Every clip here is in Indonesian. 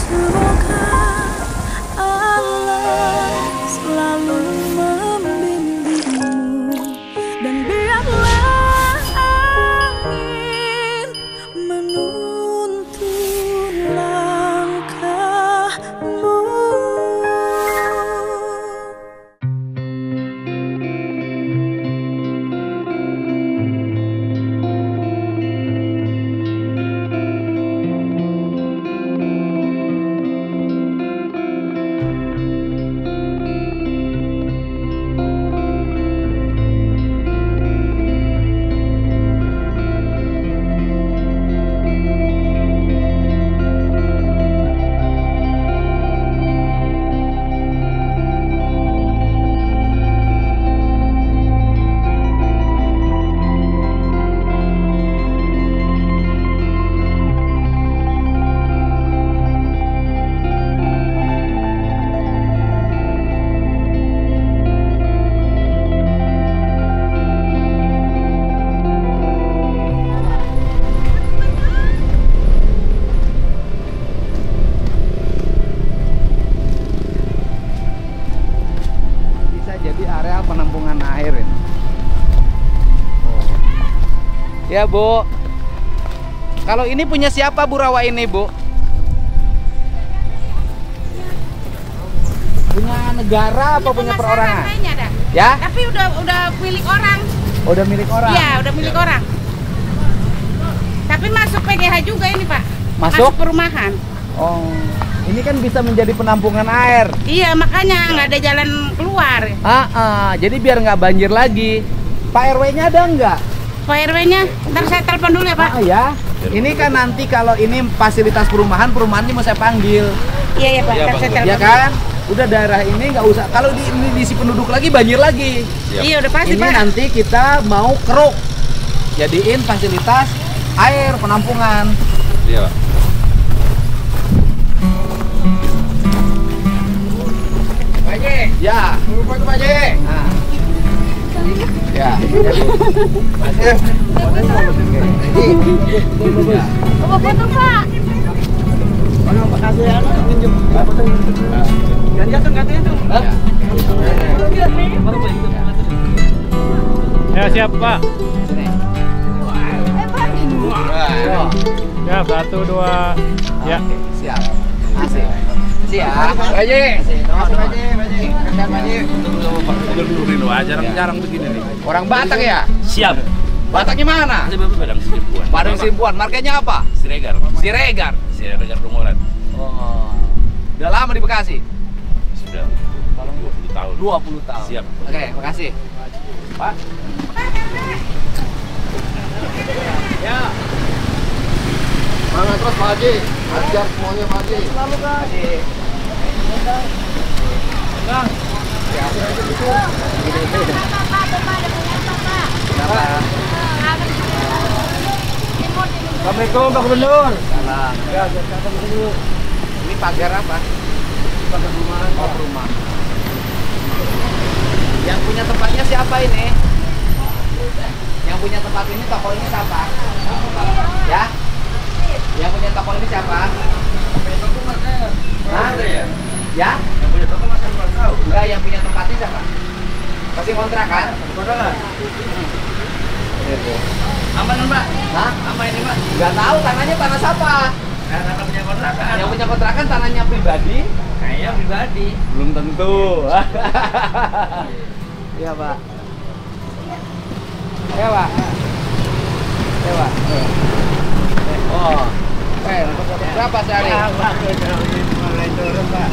Semoga Allah selalu membimbingmu dan biarlah angin menuntun langkahmu. Penampungan air ini. Ya Bu, kalau ini punya siapa Bu rawa ini Bu? Punya negara apa punya perorangan? Ya? Tapi udah milik orang. Oh, udah milik orang? Iya, udah milik orang. Tapi masuk PGH juga ini Pak. Masuk perumahan. Oh, ini kan bisa menjadi penampungan air. Iya, makanya nggak ada jalan keluar. Jadi biar nggak banjir lagi. Pak RW-nya ada nggak? Pak RW-nya, ntar saya telepon dulu ya Pak. Ya. Ini kan nanti kalau ini fasilitas perumahan, perumahannya mau saya panggil. Iya ya Pak, ntar saya telepon. Ya kan? Udah daerah ini nggak usah. Kalau ini diisi penduduk lagi banjir lagi. Iya udah pasti ini Pak. Nanti kita mau keruk, jadiin fasilitas air penampungan. Iya Pak. Ya, Pak Haji. Nah. Ya. Oh, foto Pak. Pak kasih ya, minjem. Ganjakan katanya tuh. Ya siap Pak. Ya 1, 2. Ya. Siap. Asik. Siap. Haji. Jarang begini nih. Orang Batak ya? Siap. Bataknya mana? Padang Simpuan. Padang Simpuan. Markanya apa? Siregar. Siregar. Siregar Dongolan. Oh. Udah lama di Bekasi? Sudah 20 tahun. 20 tahun. Siap. Oke, makasih. Pak. Ya. Semangat terus Pak Haji, ajar semuanya Pak Haji. Selalu Kak. Haji. Bang. Ya. Assalamualaikum Pak Gubernur. Salam. Ya, silakan dulu. Ini pagar apa? Pagar perumahan. Oh, rumah. Yang punya tempatnya siapa ini? Yang punya tempat ini toko ini siapa? Ya? Yang punya toko ini siapa? Hah? Ya? Yang punya toko masih belum tahu. Enggak, yang punya tempatnya siapa? Pasti kontrakan? Kontrakan. Aman Mbak? Hah? Aman ini Mbak? Enggak tahu tanahnya tanah siapa? Karena punya kontrakan. Yang punya kontrakan tanahnya pribadi? Kayaknya pribadi. Belum tentu. Iya Pak. Iya Pak. Iya Pak. Oh. Untuk berapa sehari? Ya, Pak, mulai turun Pak.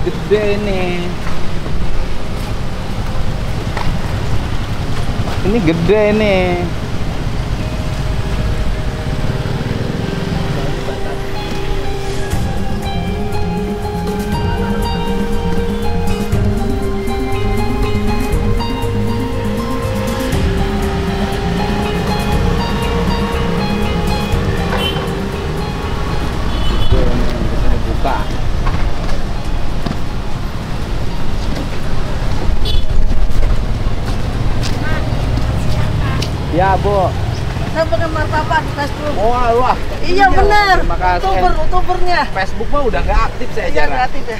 Gede nih. Ini gede nih. Ya, Bu. Saya pakai martabak di Facebook. Wah. Iya benar. Terima kasih. Youtubernya. Facebook mah udah nggak aktif saya Iya jarang. gratis ya.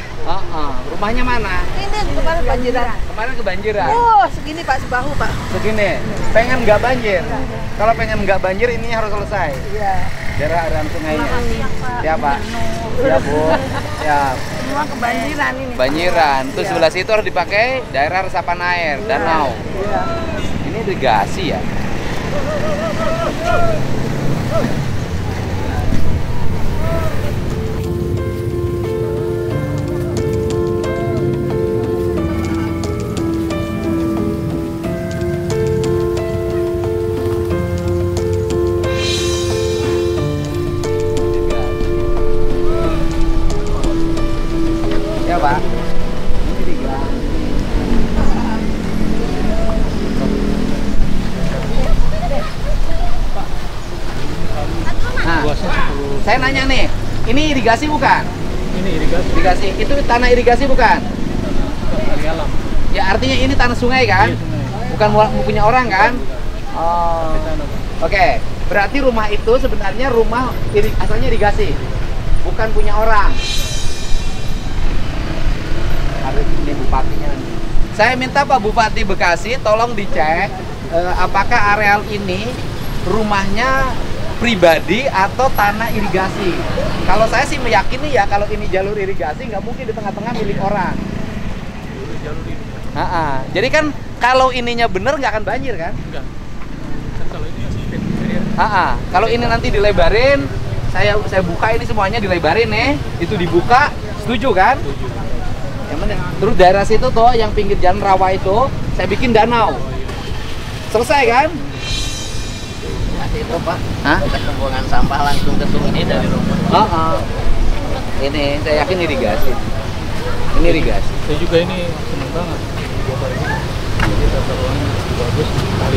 Rumahnya mana? Ini kemarin banjiran. Kemarin kebanjiran. Oh segini Pak, sebahu Pak. Segini. Pengen nggak banjir. Kalau pengen nggak banjir ini harus selesai. Iya. Daerah aliran sungainya. Ya Pak. Ya Bu. Ya. Semua kebanjiran ini. Banjiran. Terus sebelah situ harus dipakai daerah resapan air, danau. Iya. Ini irigasi ya. Ya Pak. Ini irigasi. Nah, saya nanya nih, ini irigasi bukan? Ini irigasi Irigasi, itu tanah irigasi bukan? dari alam. Ya artinya ini tanah sungai kan? Iya, sungai. Bukan punya orang kan? Oh. Sana, Pak. Oke, berarti rumah itu sebenarnya rumah asalnya irigasi, bukan punya orang. Harus ini bupatinya. Saya minta Pak Bupati Bekasi tolong dicek apakah areal ini rumahnya pribadi atau tanah irigasi. Kalau saya sih meyakini ya kalau ini jalur irigasi nggak mungkin di tengah-tengah milik orang. Jadi kan kalau ininya bener nggak akan banjir kan? Enggak. Kan kalau ini asisten ya. Kalau ini nanti dilebarin, saya buka ini semuanya dilebarin nih, itu dibuka, setuju kan? Setuju. Yang mana? Terus daerah situ tuh yang pinggir jalan rawa itu, saya bikin danau. Selesai kan? Itu Pak. Hah? Pembuangan sampah langsung ke sungai dari rumah. Ini saya yakin irigasi. Ini irigasi. Saya juga ini seneng banget. Bogor ini. Jadi tata ruangnya bagus.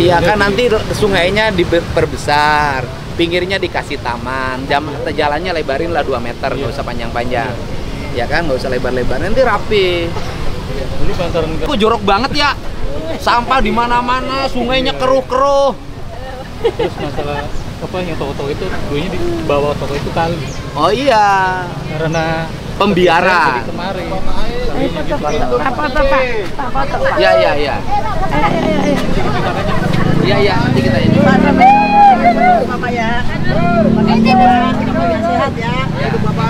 Iya kan nanti sungainya diperbesar, pinggirnya dikasih taman, jalannya lebarin lah 2 meter, nggak usah panjang-panjang. Ya kan, nggak usah lebar-lebar, nanti rapi. Jadi bantaran Kok jorok banget ya? Sampah di mana-mana, sungainya keruh-keruh. terus masalah apa yang toko-toko itu dulunya di bawah toko itu kali Oh iya, karena pembiaran. jadi kemarin kalinya gitu. Foto Pak. Foto Pak. Iya. Iya, nanti kita ini. Bapak ya. Makasih Pak. Sehat ya. Bapak,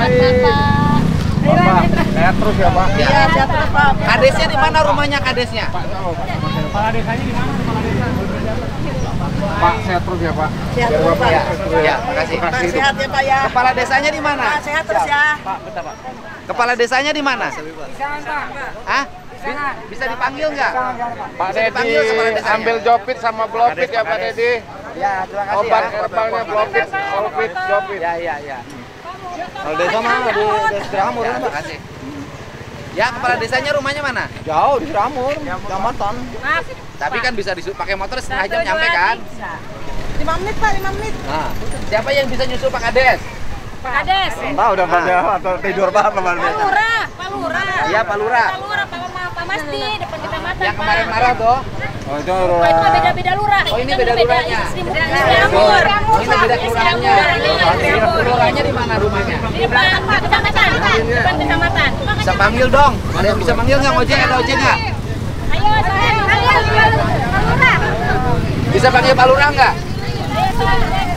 sehat terus ya Pak. Iya, sehat terus Pak. Kadesnya di mana rumahnya kadesnya? Kepala desanya di mana kepala desa? Pak, sehat terus ya Pak. Sehat Biar terus Bapak Pak. Ya, makasih. Pak sehat ya Pak ya. Kepala desanya di mana? Pak sehat terus ya. Pak, bentar Pak. Kepala desanya di mana? Hah? Bisa dipanggil nggak? Pak Bisa dipanggil Dedi, kepala desanya? ambil jopit sama blopit ya Pak Dedi. Ya, terima kasih Obat ya. kerbangnya blopit, jopit. Ya. Kalau desa mah di Siramur, terima kasih. Ya, kepala desanya rumahnya mana? Jauh di Siramur, kecamatan. Tapi kan bisa pakai motor setengah jam nyampe kan? 5 menit Pak, 5 menit. Nah, siapa yang bisa nyusul Pak Kades? Pak Kades. Entah udah pada atau tidur Pak kemarin. Pak Lurah. Pak Lurah. Iya, Pak Lurah. Pak Lurah, Pak Masti, depan kecamatan. Yang kemarin marah tuh. Oh, itu Pak, itu mah beda-beda lurah. Oh, ini Kita beda lurahnya. Ciramur. Oh, ini beda kelurahannya. Kelurahannya di mana rumahnya? Di depan kecamatan. Depan kecamatan. Bisa panggil dong. Ada yang bisa panggil nggak? Ojek ada ojek nggak? Ayo, saya panggil Pak Lurah. Bisa panggil Pak Lurah nggak?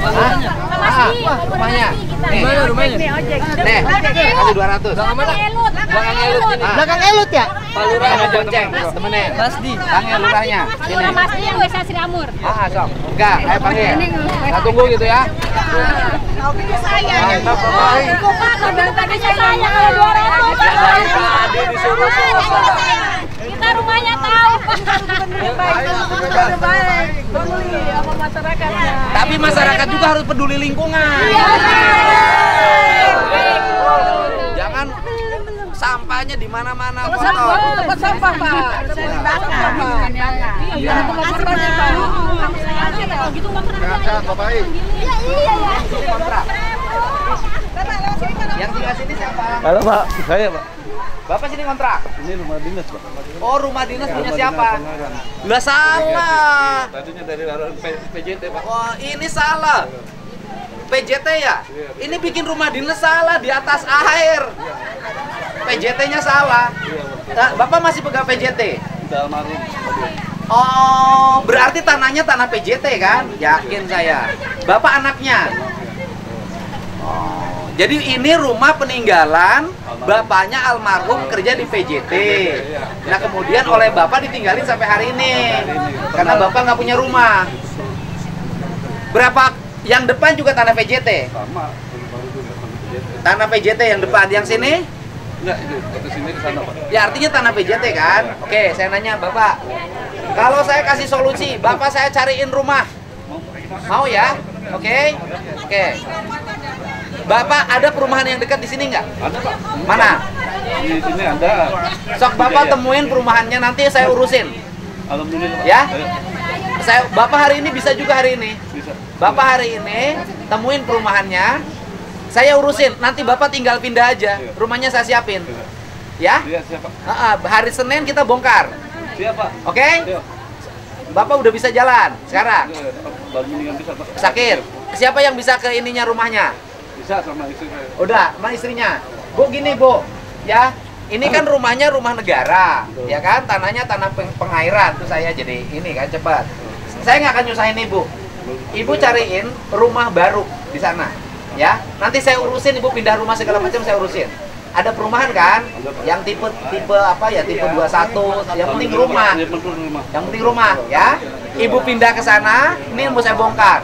Hah? Pak Masti. Rumahnya? Nih. rumahnya? Nih, ojek. Nih, kasih 200. Belakang elut. Belakang elut ini. Belakang elut ya? Pak Lurah ada bonceng, temenin. Masdi. Panggil lurahnya. Sini. Lurah Masti yang desa Siramur. Sok. Enggak, saya panggil. Kita tunggu gitu ya. Mantap, Bapak. Pak, kalau tadi saya kalau 200. Ya, dari tadi disuruh Kita rumahnya tahu. Peduli sama masyarakatnya. Tapi masyarakat juga harus peduli lingkungan. Jangan sampahnya di mana-mana kotor. Tempat sampah Pak. Saya dibakar Pak. Iya, tempat sampahnya Pak. Kalau gitu Bang Sehat Bapak. Iya. Kontrak. Yang tinggal sini siapa? Halo Pak, saya Pak. Bapak sini kontrak? Ini rumah dinas, Pak. Oh, rumah dinas punya Rumah siapa? dinas Pangaran. Lah salah. Tadinya dari orang PJT, Pak. Oh, ini salah. PJT ya? Ini bikin rumah dinas salah di atas air. PJT-nya salah. Nah, Bapak masih pegang PJT? Udah almarhum. Oh, berarti tanahnya tanah PJT kan? Yakin saya. Bapak anaknya? Oh, jadi ini rumah peninggalan bapaknya almarhum kerja di PJT. Nah, kemudian oleh Bapak ditinggalin sampai hari ini. Karena Bapak nggak punya rumah. Berapa yang depan juga tanah PJT? Sama. Baru juga sama PJT. Tanah PJT yang depan, yang sini? Enggak, itu ke sini ke sana, Pak. Ya artinya tanah PJT kan? Oke, saya nanya Bapak. Kalau saya kasih solusi, Bapak saya cariin rumah. Mau ya? Oke? Oke. Bapak ada perumahan yang dekat di sini nggak? Ada, Pak. Mana? Di sini ada. Sok Bapak temuin perumahannya, nanti saya urusin. Alhamdulillah, Pak. Ya? Ayo, Bapak hari ini bisa juga hari ini. bisa. Bapak hari ini temuin perumahannya, saya urusin. Nanti Bapak tinggal pindah aja. Rumahnya saya siapin. Ya? Iya, siapa? Hari Senin kita bongkar. Siapa? Oke? Iya. Bapak udah bisa jalan sekarang. Baru mendingan bisa, Pak. Sakit. Siapa yang bisa ke ininya rumahnya? Bisa sama istri saya. Udah, sama istrinya. Bu gini, Bu. Ya. Ini kan rumahnya rumah negara, ya kan? Tanahnya tanah pengairan. Tuh saya jadi ini kan cepat. Saya nggak akan nyusahin Ibu. Ibu cariin rumah baru di sana, ya. Nanti saya urusin, Ibu pindah rumah segala macam saya urusin. Ada perumahan kan? Yang tipe apa ya? Tipe 21. Yang penting rumah. Yang penting rumah, ya. Ibu pindah ke sana, ini mau saya bongkar.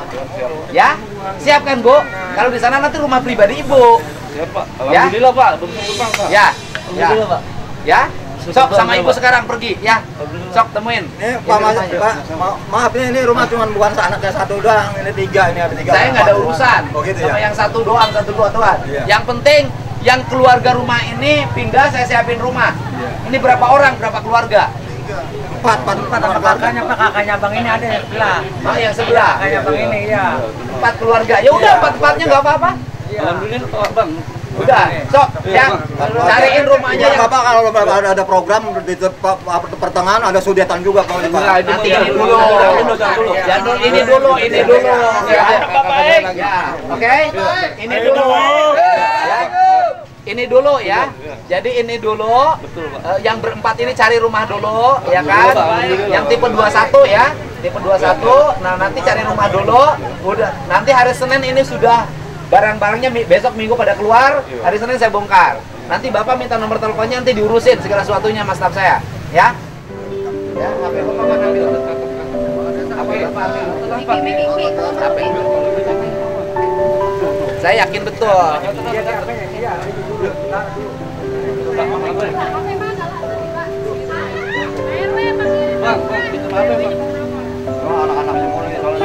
Ya. Siapkan, Bu. Kalau di sana nanti rumah pribadi Ibu. Siap, Pak. Alhamdulillah, Pak. Bersyukur, Pak. Ya. Alhamdulillah, Pak. Ya. Sok sama Ibu sekarang pergi, ya. Sok temuin. Ini Pak, maaf ini rumah cuma bukan anaknya satu doang, ini tiga, ini ada tiga. Saya nggak ada urusan Oh, gitu sama ya? yang satu doang, satu dua tuan. Iya. Yang penting yang keluarga rumah ini pindah, saya siapin rumah. Iya. Ini berapa orang, berapa keluarga? Empat sama kakaknya, Pak. Kakaknya bang ini ada yang sebelah. Oh, yang sebelah. Kakaknya bang ini ya. 4 keluarga. Ya udah, 4-4-nya nggak apa-apa. Alhamdulillah, Pak, Bang. Udah, sok ya. Cariin rumahnya yang Bapak kalau ada program di pertengahan ada sudetan juga, Pak. nanti ini dulu. Ya, ini dulu. Ya, oke. Ini dulu. Ya. Ini dulu ya. Jadi ini dulu. Yang berempat ini cari rumah dulu, ya kan? Yang tipe 21 ya. Tipe 21. Nah, nanti cari rumah dulu. Udah. Nanti hari Senin ini sudah barang-barangnya besok Minggu pada keluar. Hari Senin saya bongkar. Nanti Bapak minta nomor teleponnya, nanti diurusin segala sesuatunya mas staf saya, ya. Ya, HP Bapak mana ambil? HP Bapak ambil. Saya yakin betul. Bang, itu apa, Bang? Oh, anak-anak semua ini kalau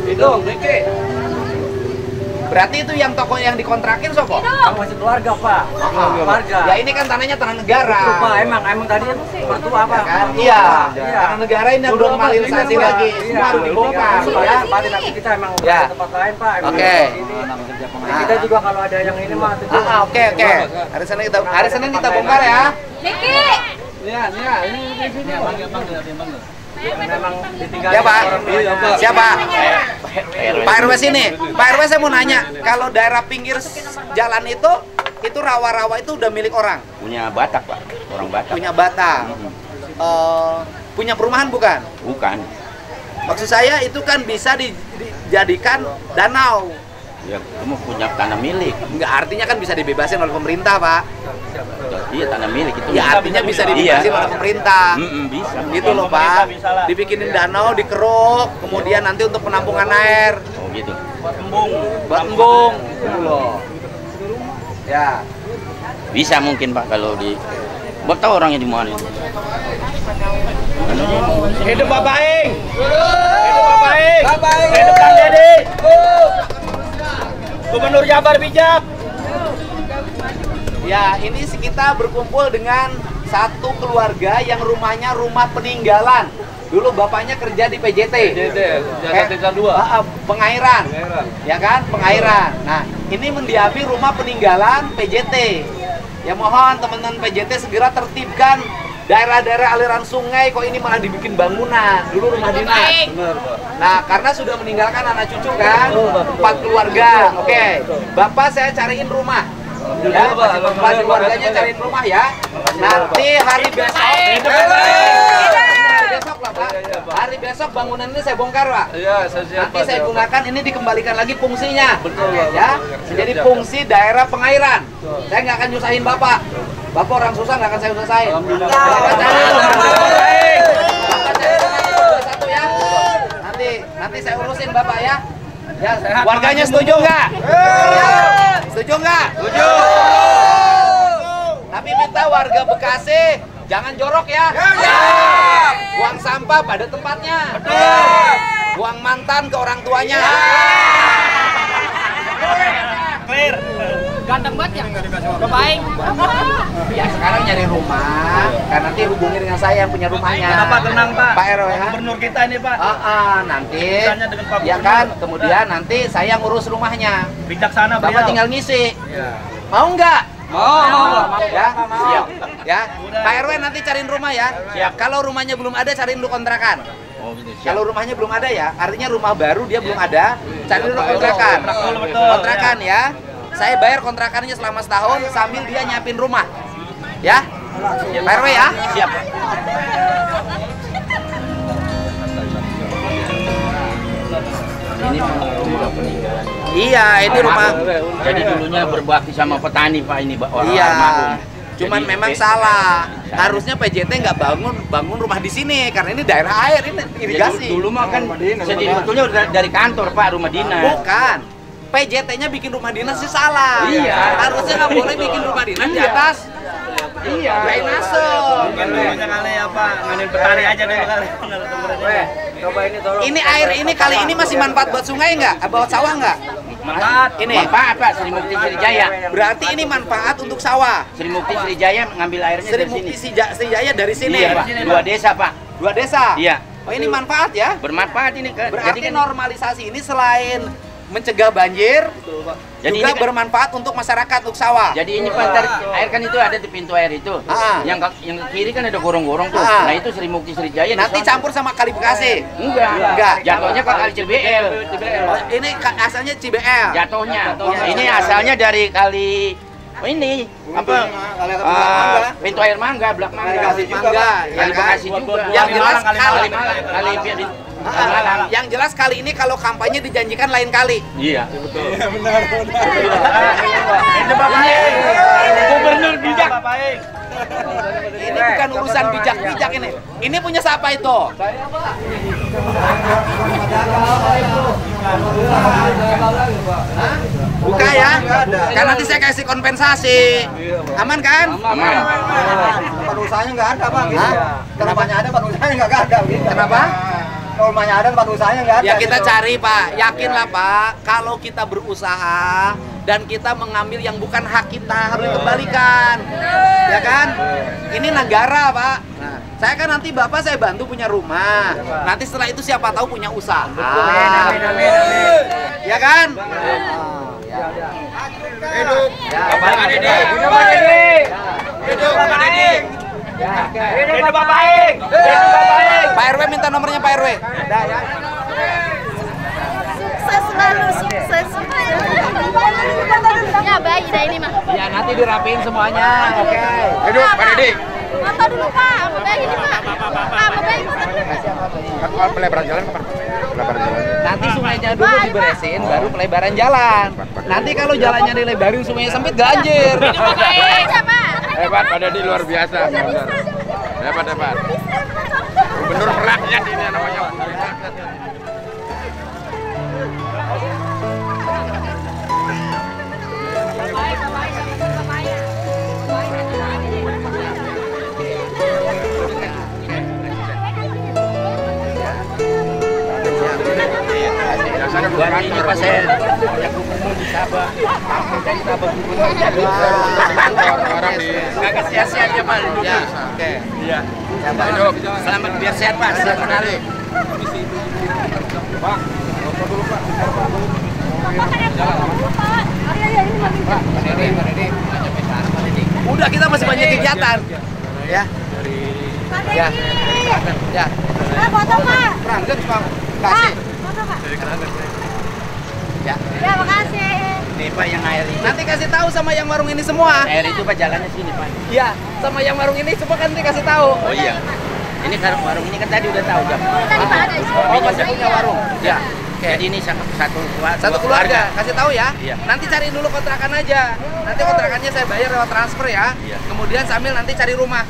Hidung, Riki. Berarti itu yang toko yang dikontrakin sopo? Masih keluarga, Pak. Keluarga. Ya ini kan tanahnya tanah negara. Betul, Pak. Emang tadi mertua, Pak. Kan? Iya. Tanah negara ini yang normalisasi lagi. Semua harus dibongkar, ya. Tapi kita emang Ya. di tempat lain, Pak. Oke. Kita juga kalau ada yang ini mah itu. Oke. Hari Senin kita bongkar ya. Niki. Memang ditinggal. Ya Pak. Siapa? Pak RW sini. Pak RW saya mau nanya, kalau daerah pinggir jalan itu rawa-rawa itu udah milik orang? Punya Batak, Pak. Orang Batak. Punya Batak. Punya perumahan bukan? Bukan. Maksud saya itu kan bisa dijadikan danau. Ya, kamu punya tanah milik. Enggak, artinya kan bisa dibebasin oleh pemerintah, Pak. Iya, tanah milik itu. Ya artinya bisa dibebasin oleh pemerintah. Bisa. Gitu loh, Pak. Dibikinin danau, dikeruk, kemudian nanti untuk penampungan air. Oh, gitu. Buat embung. Gitu loh. Ya. Bisa mungkin, Pak, kalau di Bapak tahu orangnya di mana itu. Hidup Bapak Ing. Hidup Bapak Ing. Hidup Kang Dedi. Gubernur Jabar bijak. Ya, ini kita berkumpul dengan satu keluarga yang rumahnya rumah peninggalan Dulu bapaknya kerja di PJT. Jasa Tingkat 2. Pengairan. Ya kan? Pengairan. Nah, ini mendiami rumah peninggalan PJT. Ya mohon teman-teman PJT segera tertibkan daerah-daerah aliran sungai, kok ini malah dibikin bangunan. Dulu rumah dinas. Nah, karena sudah meninggalkan anak cucu kan, 4 keluarga. Oke. Bapak saya cariin rumah. Ya, Pak keluarganya cariin rumah ya. Nanti hari besok. Besok lah Pak. Hari besok bangunan ini saya bongkar Pak. Iya, saya siap. Nanti saya gunakan ini dikembalikan lagi fungsinya. Betul, ya. Menjadi fungsi daerah pengairan. Saya nggak akan nyusahin Bapak. Bapak orang susah nggak akan saya usahain. Bapak cari satu ya. Nanti saya urusin Bapak ya. Ya, warganya setuju nggak? Setuju nggak? Setuju. Tapi minta warga Bekasi jangan jorok ya. Buang sampah pada tempatnya. Buang mantan ke orang tuanya. Clear. Ganteng banget ya. Baik. Ya sekarang nyari rumah, kan nanti hubungi dengan saya yang punya rumahnya. Kenapa tenang Pak? Pak RW ya. Gubernur kita ini Pak. Nanti. Urusannya dengan Pak Ya Gubernur. kan, kemudian nanti saya ngurus rumahnya. Bijaksana Bapak beliau. tinggal ngisi. Iya. Mau nggak? Mau. Ya, siap. Ya, Pak RW nanti cariin rumah ya. Siap. Kalau rumahnya belum ada, cariin dulu kontrakan. Oh, gitu. Kalau rumahnya belum ada ya, artinya rumah baru dia belum ada, cari dulu kontrakan. Betul. Kontrakan ya. Saya bayar kontrakannya selama setahun sambil dia nyiapin rumah. Ya? Pak RW ya? Siap. Ini rumah peninggalan. Iya, ini rumah. Jadi dulunya berbakti sama petani Pak ini orang Iya. almarhum. Cuman Jadi, memang salah. Harusnya PJT nggak bangun rumah di sini karena ini daerah air, ini irigasi. Dulu mah kan sebetulnya udah dari kantor Pak, rumah dinas. Bukan. PJT-nya bikin rumah dinas sih salah. Iya. Harusnya nggak boleh bikin rumah dinas di atas. Iya. Drainase. Rumahnya kali ya Pak. Nganin petani aja deh kali. Coba ini tolong. Ini air ini kali ini masih manfaat buat sungai nggak? Buat sawah nggak? Manfaat. Ini. Manfaat Pak, Sri Mukti Srijaya. Berarti ini manfaat untuk sawah. Sri Mukti Srijaya ngambil airnya Sri dari sini. Mukti Srijaya dari sini. Iya Pak, 2 desa Pak. 2 desa. Iya. Oh ini manfaat ya? Bermanfaat ini kan. Berarti Jadi kan normalisasi ini selain mencegah banjir, Jadi juga ini kan- bermanfaat untuk masyarakat, untuk sawah. Jadi ini pantar air kan itu ada di pintu air itu. Yang ke kiri kan ada gorong-gorong tuh. Nah itu Sri Mukti Srijaya. Nanti campur sama Kali Bekasi. Enggak. Jatuhnya ke Kali CBL. Oh, ini asalnya CBL. Jatuhnya. Ini asalnya dari kali ini apa? Pintu air Mangga, Blak Mangga. Kali Mangga, ya Kali kan? Bekasi juga. Yang jelas kali Kali yang jelas kali ini kalau kampanye dijanjikan lain kali. Iya, betul. Ini Bapak. Gubernur bijak. Ini bukan urusan bijak-bijak ini. Ini punya siapa itu? Hah? Buka ya. Kan nanti saya kasih kompensasi. Aman kan? Aman. Tempat usahanya nggak ada Pak. Hah? Kalau rumahnya ada, tempat usahanya nggak ada. Kenapa? Kalau rumahnya ada, tempat usahanya nggak ada. Ya kita cari Pak, yakinlah Pak, kalau kita berusaha dan kita mengambil yang bukan hak kita harus dikembalikan, ya kan? Ini negara Pak. Nah, saya kan nanti Bapak saya bantu punya rumah, nanti setelah itu siapa tahu punya usaha, ya kan? Hidup. Bapak Dede. Hidup Bapak Dede. Hidup Bapak Baik. Pak RW minta nomornya Pak RW. Sukses selalu, sukses. Ya baik dah ini mah. Ya nanti dirapiin semuanya. Oke. Hidup Pak Dede. Foto dulu Pak, mau baik ini Pak. Pak, mau baik. Pelebaran jalan kapan? Pelebaran jalan. Nanti sungainya dulu diberesin, baru pelebaran jalan. Nanti kalau jalannya dilebarin, sungainya sempit, ganjir. Aja Pak. Hebat pada di luar biasa. Hebat. Gubernur rakyat ini namanya. Buat ini Pak saya yang gubernur di Sabah. Dari Sabah gubernur jadi Orang di kagak sia-sia dia Pak. Ya, oke. Iya. Ya, Pak. Selamat biar sehat, Pak. Sehat menarik. Pak, foto dulu Pak. Udah, kita masih banyak kegiatan. Ya. Ya. Ya. Foto Pak. Perangkat Pak. Kasih. Foto Pak. Ya. Ya, makasih. Nih, Pak, yang air itu. Nanti kasih tahu sama yang warung ini semua. Air itu, Pak, jalannya sini, Pak. Iya, sama yang warung ini semua kan nanti kasih tahu. Oh iya. Ini kan warung ini kan tadi udah tahu, Jam. Tadi Pak ada. Oh, masih punya warung. Ya. Jadi ini satu Satu keluarga, kasih tahu ya. Iya. Nanti cari dulu kontrakan aja. Nanti kontrakannya saya bayar lewat transfer ya. Iya. Kemudian sambil nanti cari rumah.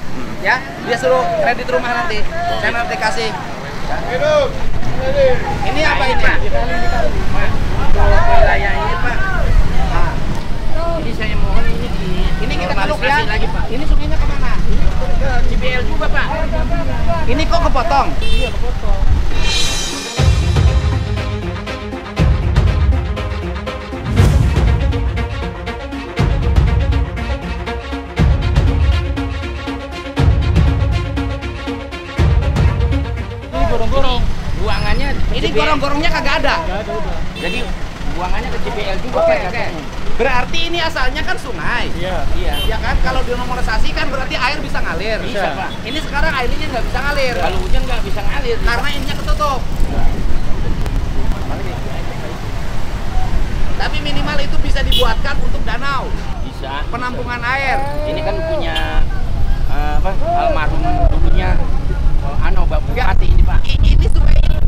Ya, dia suruh kredit rumah nanti. Saya nanti kasih. Ini apa ini? Untuk wilayah ini, Pak. Nah, ini saya mohon Ini kita peluk ya. lagi, Pak. Ini sungainya kemana? Ke CBL juga, Pak. Ini kok kepotong? Iya, kepotong. Gorong-gorong. Buangannya Ini gorong-gorongnya kagak ada. Jadi buangannya ke CBL juga, Oke, Pak. oke. Berarti ini asalnya kan sungai. Iya. Iya. Ya kan, kalau dinormalisasi kan berarti air bisa ngalir. Bisa, Pak. Ini sekarang airnya nggak bisa ngalir. Kalau hujan nggak bisa ngalir. Karena ininya ketutup. Tapi minimal itu bisa dibuatkan untuk danau, Bisa. penampungan air. Ini kan punya almarhum dulunya Mbak Bupati ini, Pak. Ini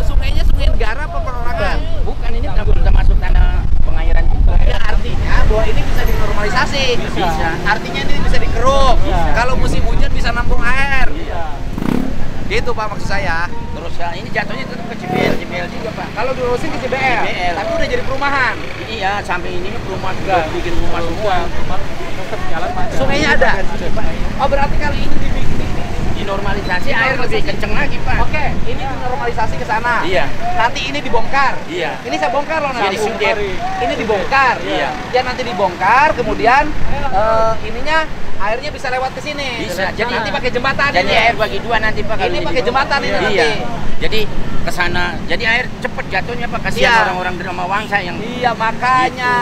sungainya sungai negara apa perorangan? Bukan, ini termasuk tanah pengairan juga. Ya artinya bahwa ini bisa dinormalisasi. Bisa. Artinya ini bisa dikeruk. Kalau musim hujan bisa nampung air. Iya. Gitu Pak maksud saya. Terus ya, ini jatuhnya tetap ke CBL juga, Pak. Kalau diurusin ke CBL, CBL. tapi udah jadi perumahan. Iya, sampai ini rumah juga bikin rumah semua. Sungainya ada. Oh berarti kali ini Dinormalisasi air lebih kenceng lagi, Pak. Oke, ini dinormalisasi ke sana. Iya. Nanti ini dibongkar. Iya. Ini saya bongkar loh nanti. Jadi sudet. Ini dibongkar. Iya. Ya nanti dibongkar, kemudian ininya airnya bisa lewat ke sini. Bisa. Jadi nanti pakai jembatan Jadi ini. air bagi dua nanti, Pak. kalau Ini jadi pakai jembatan ini Iya. nanti. Jadi ke sana. Jadi air cepet jatuhnya, Pak. Kasihan Iya. orang-orang drama Wangsa yang Iya makanya.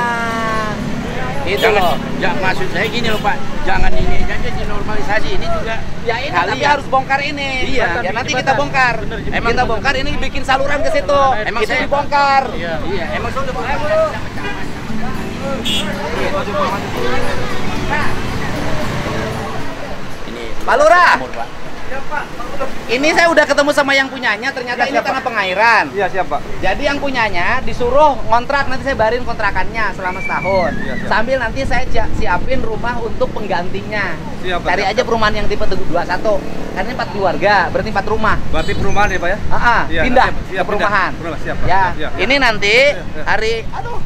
Itu loh. jangan maksud saya gini loh, Pak. Jangan ini aja dinormalisasi. Ini juga Ya ini kali tapi ya. harus bongkar ini. Iya. Ya nanti kita bongkar. Emang Kita bongkar ini bikin saluran ke situ. Emang Itu saya- dibongkar. Iya. Emang sudah boleh. Ini Pak Lurah. Timur, Pak. Ini saya udah ketemu sama yang punyanya, ternyata ini tanah pengairan. Iya, siap Pak. Jadi yang punyanya disuruh ngontrak, nanti saya bayarin kontrakannya selama setahun. Iya, siap. Sambil nanti saya siapin rumah untuk penggantinya. Siap, Pak, Cari siap. aja perumahan yang tipe Teguh 21. Karena ini 4 keluarga, berarti 4 rumah. Berarti perumahan ya Pak ya? Iya, Pindah siap, ke perumahan. Perumahan, siap Pak. Ya, Siap. ini nanti Siap. hari, aduh.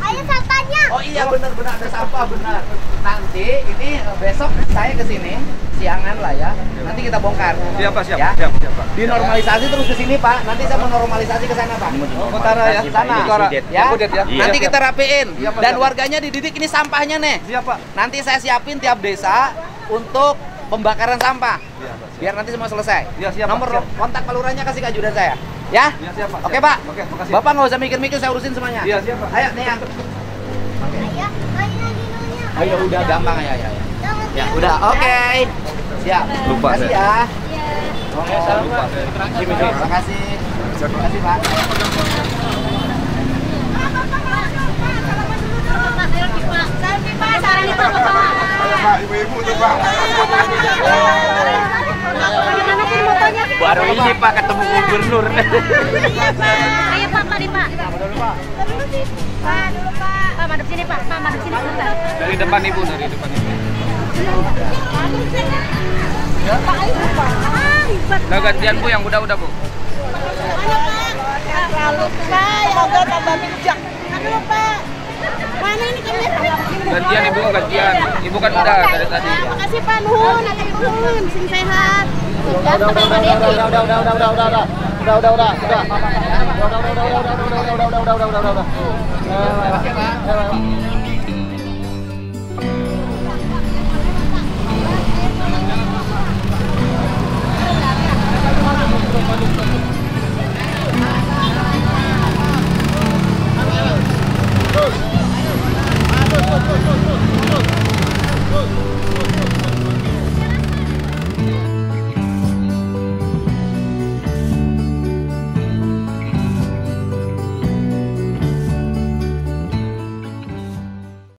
Ayo sampahnya. Oh iya benar-benar ada sampah benar. Nanti ini besok saya ke sini siangan lah ya. Nanti kita bongkar. Siap Pak, siap. Ya. Siap, siap Pak. Dinormalisasi terus ke sini Pak. Nanti saya mau normalisasi ke sana Pak. Utara ya? Sana. Utara. Ya. Kudet ya? Iya. Nanti kita rapiin Iya, Pak, dan siap. warganya dididik ini sampahnya nih. Siap Pak. Nanti saya siapin tiap desa untuk pembakaran sampah. Iya Pak. Biar nanti semua selesai. Iya, siap, Pak, Nomor siap. kontak Pak Lurahnya kasih ke ajudan saya. Ya? Iya, siap Pak. Oke siap. Pak. Oke, makasih. Bapak nggak usah mikir-mikir, saya urusin semuanya. Iya, siap Pak. Ayo nih ya. Ayo, ayo dinonya. Oh ya udah gampang ya. Jangan Ya udah, oke. Siap. Lupa Terima kasih saya. ya. Iya. Oke, Lupa saya. Terima kasih. Terima kasih Pak. Selfie Pak, sarannya Pak. Pak, ibu-ibu tuh Pak. Bagaimana sih motonya? Baru ini Pak ketemu gubernur. Iya Pak. Ayo Pak, mari Pak. Dulu Pak. Pak, dulu Pak. Pak, madep sini Pak. Pak, madep sini sebentar. Dari depan ibu, dari depan ibu. Pak, ayo Pak. Ribet. Udah gantian Bu, yang udah Bu. Mana Pak? Lalu Pak, semoga tambah bijak. Aduh Pak. Mana ini kamera? Gantian Ibu, gantian. Ibu kan udah dari tadi. Makasih Pak Nuhun, nuhun, sing sehat. Bapak Luka